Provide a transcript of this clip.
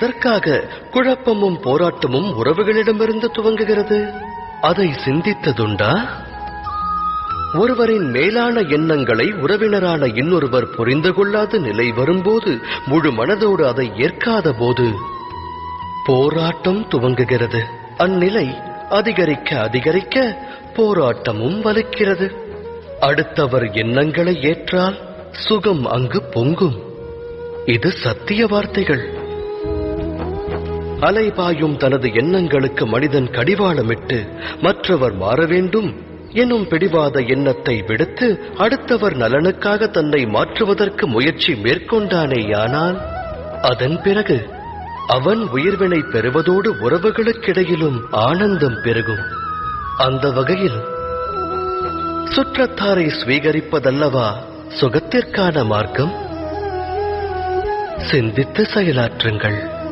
எதற்காக குழப்பமும் போராட்டமும் உறவுகளிடமிருந்து துவங்குகிறது? அதை சிந்தித்ததுண்டா? ஒருவரின் மேலான எண்ணங்களை உறவினரான இன்னொருவர் புரிந்து கொள்ளாத நிலை வரும்போது, முழு மனதோடு அதை ஏற்காத போது போராட்டம் துவங்குகிறது. அந்நிலை அதிகரிக்க அதிகரிக்க போராட்டமும் வலுக்கிறது. அடுத்தவர் எண்ணங்களை ஏற்றால் சுகம் அங்கு பொங்கும். இது சத்திய வார்த்தைகள். அலைபாயும் தனது எண்ணங்களுக்கு மனிதன் கடிவாளமிட்டு மற்றவர் மாற வேண்டும் எனும் பிடிவாத எண்ணத்தை விடுத்து அடுத்தவர் நலனுக்காக தன்னை மாற்றுவதற்கு முயற்சி மேற்கொண்டானேயானால் அதன் பிறகு அவன் உயிர்வினை பெறுவதோடு உறவுகளுக்கிடையிலும் ஆனந்தம் பெருகும். அந்த வகையில் சுற்றத்தாரை ஸ்வீகரிப்பதல்லவா சுகத்திற்கான மார்க்கம்? சிந்தித்து செயலாற்றுங்கள்.